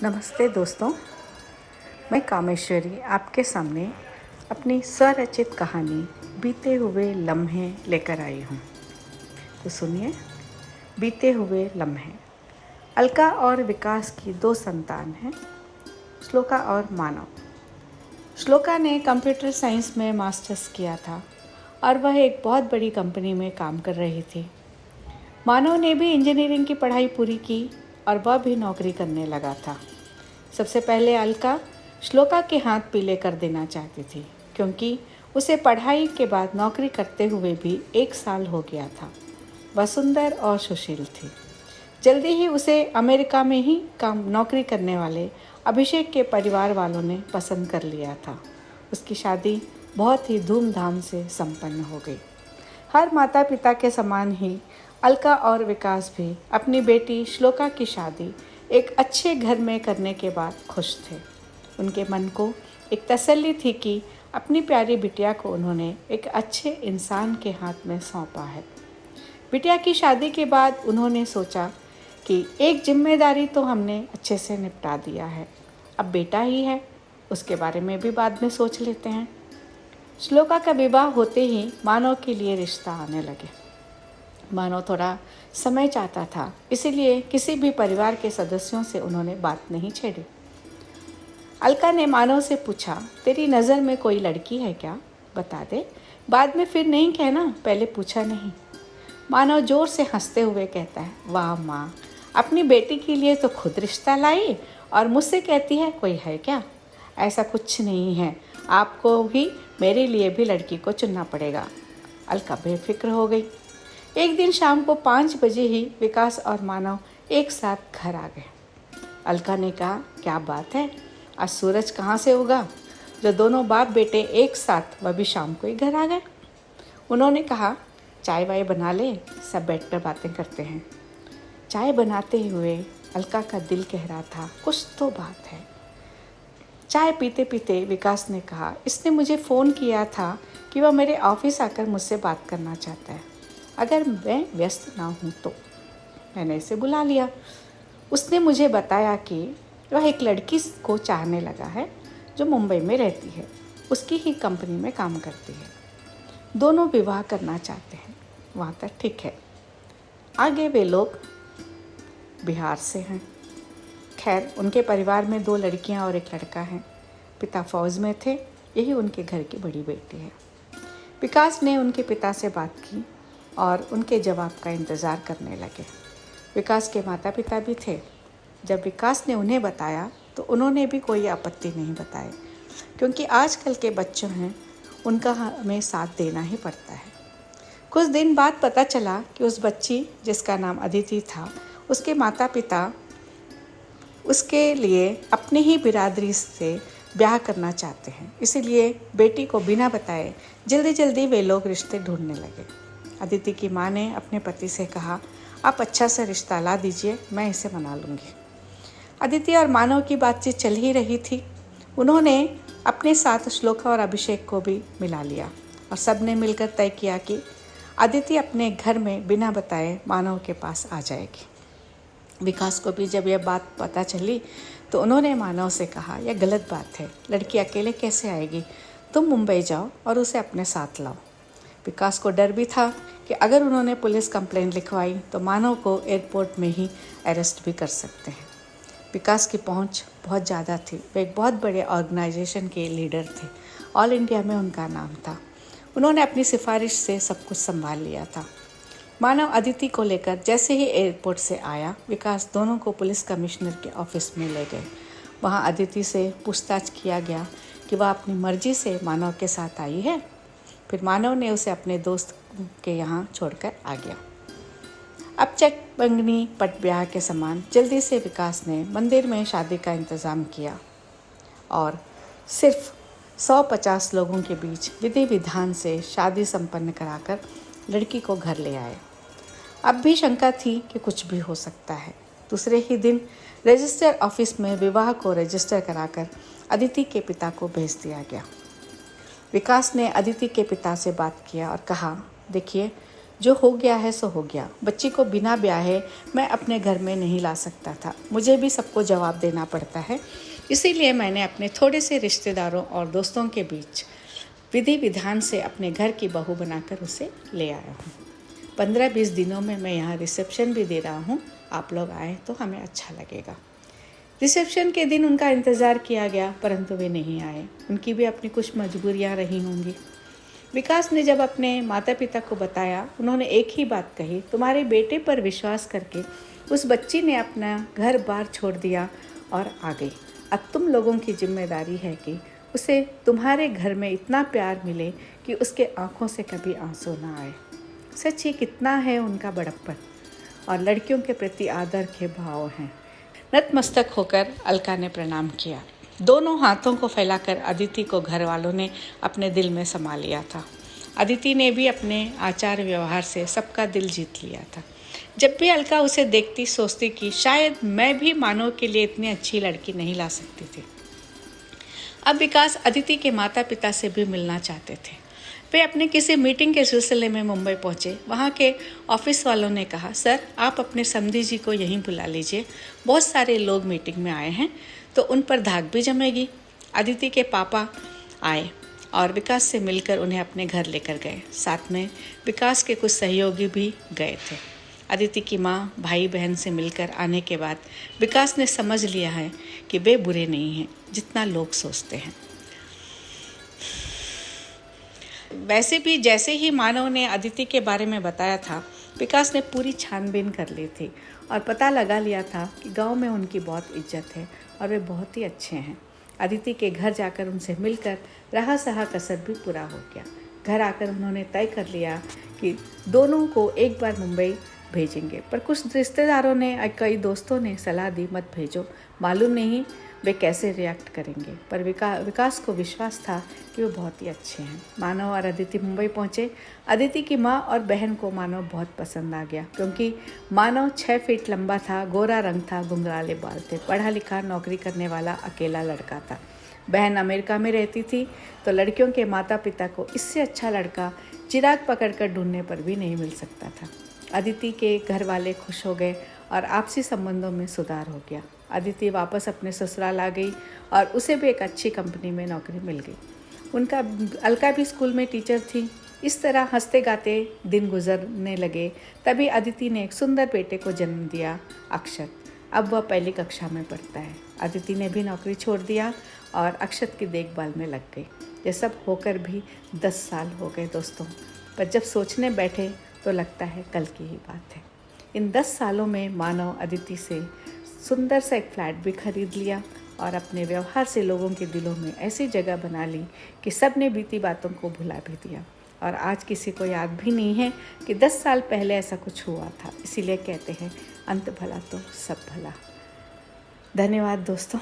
नमस्ते दोस्तों, मैं कामेश्वरी आपके सामने अपनी स्वरचित कहानी बीते हुए लम्हे लेकर आई हूँ। तो सुनिए, बीते हुए लम्हे। अलका और विकास की दो संतान हैं, श्लोका और मानव। श्लोका ने कंप्यूटर साइंस में मास्टर्स किया था और वह एक बहुत बड़ी कंपनी में काम कर रही थी। मानव ने भी इंजीनियरिंग की पढ़ाई पूरी की और वह भी नौकरी करने लगा था। सबसे पहले अलका श्लोका के हाथ पीले कर देना चाहती थी, क्योंकि उसे पढ़ाई के बाद नौकरी करते हुए भी 1 साल हो गया था। वह सुंदर और सुशील थी। जल्दी ही उसे अमेरिका में ही नौकरी करने वाले अभिषेक के परिवार वालों ने पसंद कर लिया था। उसकी शादी बहुत ही धूमधाम से संपन्न हो गई। हर माता पिता के समान ही अलका और विकास भी अपनी बेटी श्लोका की शादी एक अच्छे घर में करने के बाद खुश थे। उनके मन को एक तसल्ली थी कि अपनी प्यारी बिटिया को उन्होंने एक अच्छे इंसान के हाथ में सौंपा है। बिटिया की शादी के बाद उन्होंने सोचा कि एक जिम्मेदारी तो हमने अच्छे से निपटा दिया है, अब बेटा ही है, उसके बारे में भी बाद में सोच लेते हैं। श्लोका का विवाह होते ही मानव के लिए रिश्ता आने लगे। मानव थोड़ा समय चाहता था, इसीलिए किसी भी परिवार के सदस्यों से उन्होंने बात नहीं छेड़ी। अलका ने मानव से पूछा, तेरी नज़र में कोई लड़की है क्या? बता दे, बाद में फिर नहीं कहना पहले पूछा नहीं। मानव जोर से हंसते हुए कहता है, वाह माँ, अपनी बेटी के लिए तो खुद रिश्ता लाई और मुझसे कहती है कोई है क्या? ऐसा कुछ नहीं है, आपको भी मेरे लिए भी लड़की को चुनना पड़ेगा। अलका बेफिक्र हो गई। एक दिन शाम को 5 बजे ही विकास और मानव एक साथ घर आ गए। अलका ने कहा, क्या बात है, आज सूरज कहाँ से उगा जो दोनों बाप बेटे एक साथ, वह भी शाम को ही घर आ गए। उन्होंने कहा, चाय वाय बना ले, सब बैठकर बातें करते हैं। चाय बनाते हुए अलका का दिल कह रहा था, कुछ तो बात है। चाय पीते पीते विकास ने कहा, इसने मुझे फ़ोन किया था कि वह मेरे ऑफिस आकर मुझसे बात करना चाहता है, अगर मैं व्यस्त ना हूँ तो। मैंने इसे बुला लिया। उसने मुझे बताया कि वह एक लड़की को चाहने लगा है जो मुंबई में रहती है, उसकी ही कंपनी में काम करती है। दोनों विवाह करना चाहते हैं, वहाँ तक ठीक है। आगे वे लोग बिहार से हैं। खैर, उनके परिवार में 2 लड़कियाँ और एक लड़का है। पिता फौज में थे, यही उनके घर की बड़ी बेटी है। विकास ने उनके पिता से बात की और उनके जवाब का इंतज़ार करने लगे। विकास के माता पिता भी थे। जब विकास ने उन्हें बताया तो उन्होंने भी कोई आपत्ति नहीं बताई, क्योंकि आजकल के बच्चों हैं, उनका हमें साथ देना ही पड़ता है। कुछ दिन बाद पता चला कि उस बच्ची जिसका नाम अदिति था, उसके माता पिता उसके लिए अपनी ही बिरादरी से ब्याह करना चाहते हैं। इसीलिए बेटी को बिना बताए जल्दी जल्दी वे लोग रिश्ते ढूंढने लगे। अदिति की माँ ने अपने पति से कहा, आप अच्छा सा रिश्ता ला दीजिए, मैं इसे मना लूँगी। अदिति और मानव की बातचीत चल ही रही थी। उन्होंने अपने साथ श्लोका और अभिषेक को भी मिला लिया और सब ने मिलकर तय किया कि अदिति अपने घर में बिना बताए मानव के पास आ जाएगी। विकास को भी जब यह बात पता चली तो उन्होंने मानव से कहा, यह गलत बात है, लड़की अकेले कैसे आएगी, तुम मुंबई जाओ और उसे अपने साथ लाओ। विकास को डर भी था कि अगर उन्होंने पुलिस कंप्लेंट लिखवाई तो मानव को एयरपोर्ट में ही अरेस्ट भी कर सकते हैं। विकास की पहुंच बहुत ज़्यादा थी, वे एक बहुत बड़े ऑर्गेनाइजेशन के लीडर थे, ऑल इंडिया में उनका नाम था। उन्होंने अपनी सिफारिश से सब कुछ संभाल लिया था। मानव अदिति को लेकर जैसे ही एयरपोर्ट से आया, विकास दोनों को पुलिस कमिश्नर के ऑफिस में ले गए। वहाँ अदिति से पूछताछ किया गया कि वह अपनी मर्जी से मानव के साथ आई है। फिर मानव ने उसे अपने दोस्त के यहाँ छोड़कर आ गया। अब चट बंगनी पट ब्याह के समान जल्दी से विकास ने मंदिर में शादी का इंतज़ाम किया और सिर्फ 150 लोगों के बीच विधि विधान से शादी संपन्न कराकर लड़की को घर ले आए। अब भी शंका थी कि कुछ भी हो सकता है। दूसरे ही दिन रजिस्टर ऑफिस में विवाह को रजिस्टर कराकर अदिति के पिता को भेज दिया गया। विकास ने अदिति के पिता से बात किया और कहा, देखिए, जो हो गया है सो हो गया। बच्ची को बिना ब्याहे मैं अपने घर में नहीं ला सकता था। मुझे भी सबको जवाब देना पड़ता है। इसीलिए मैंने अपने थोड़े से रिश्तेदारों और दोस्तों के बीच विधि विधान से अपने घर की बहू बनाकर उसे ले आया हूँ। 15-20 दिनों में मैं यहाँ रिसेप्शन भी दे रहा हूँ। आप लोग आए तो हमें अच्छा लगेगा। रिसेप्शन के दिन उनका इंतज़ार किया गया, परंतु वे नहीं आए। उनकी भी अपनी कुछ मजबूरियाँ रही होंगी। विकास ने जब अपने माता पिता को बताया, उन्होंने एक ही बात कही, तुम्हारे बेटे पर विश्वास करके उस बच्ची ने अपना घर बार छोड़ दिया और आ गई। अब तुम लोगों की जिम्मेदारी है कि उसे तुम्हारे घर में इतना प्यार मिले कि उसके आंखों से कभी आंसू ना आए। सच ये कितना है उनका बड़प्पन और लड़कियों के प्रति आदर के भाव हैं। नतमस्तक होकर अलका ने प्रणाम किया। दोनों हाथों को फैलाकर अदिति को घर वालों ने अपने दिल में समा लिया था। अदिति ने भी अपने आचार व्यवहार से सबका दिल जीत लिया था। जब भी अलका उसे देखती सोचती कि शायद मैं भी मानव के लिए इतनी अच्छी लड़की नहीं ला सकती थी। अब विकास अदिति के माता पिता से भी मिलना चाहते थे। वे अपने किसी मीटिंग के सिलसिले में मुंबई पहुंचे। वहां के ऑफिस वालों ने कहा, सर आप अपने समधी जी को यहीं बुला लीजिए, बहुत सारे लोग मीटिंग में आए हैं तो उन पर धाक भी जमेगी। अदिति के पापा आए और विकास से मिलकर उन्हें अपने घर लेकर गए। साथ में विकास के कुछ सहयोगी भी गए थे। अदिति की माँ भाई बहन से मिलकर आने के बाद विकास ने समझ लिया है कि वे बुरे नहीं हैं जितना लोग सोचते हैं। वैसे भी जैसे ही मानव ने अदिति के बारे में बताया था, विकास ने पूरी छानबीन कर ली थी और पता लगा लिया था कि गांव में उनकी बहुत इज्जत है और वे बहुत ही अच्छे हैं। अदिति के घर जाकर उनसे मिलकर रहा सहा कसर भी पूरा हो गया। घर आकर उन्होंने तय कर लिया कि दोनों को एक बार मुंबई भेजेंगे, पर कुछ रिश्तेदारों ने और कई दोस्तों ने सलाह दी मत भेजो, मालूम नहीं वे कैसे रिएक्ट करेंगे। पर विकास को विश्वास था कि वो बहुत ही अच्छे हैं। मानव और अदिति मुंबई पहुंचे। अदिति की माँ और बहन को मानव बहुत पसंद आ गया, क्योंकि मानव 6 फीट लंबा था, गोरा रंग था, घुंघराले बाल थे, पढ़ा लिखा नौकरी करने वाला अकेला लड़का था। बहन अमेरिका में रहती थी, तो लड़कियों के माता पिता को इससे अच्छा लड़का चिराग पकड़कर ढूंढने पर भी नहीं मिल सकता था। अदिति के घर वाले खुश हो गए और आपसी संबंधों में सुधार हो गया। अदिति वापस अपने ससुराल आ गई और उसे भी एक अच्छी कंपनी में नौकरी मिल गई। उनका अलका भी स्कूल में टीचर थी। इस तरह हंसते गाते दिन गुजरने लगे। तभी अदिति ने एक सुंदर बेटे को जन्म दिया, अक्षत। अब वह पहली कक्षा में पढ़ता है। अदिति ने भी नौकरी छोड़ दिया और अक्षत की देखभाल में लग गई। ये सब होकर भी 10 साल हो गए दोस्तों, पर जब सोचने बैठे तो लगता है कल की ही बात है। इन 10 सालों में मानव अदिति से सुंदर सा एक फ्लैट भी खरीद लिया और अपने व्यवहार से लोगों के दिलों में ऐसी जगह बना ली कि सब ने बीती बातों को भुला भी दिया और आज किसी को याद भी नहीं है कि 10 साल पहले ऐसा कुछ हुआ था। इसीलिए कहते हैं अंत भला तो सब भला। धन्यवाद दोस्तों।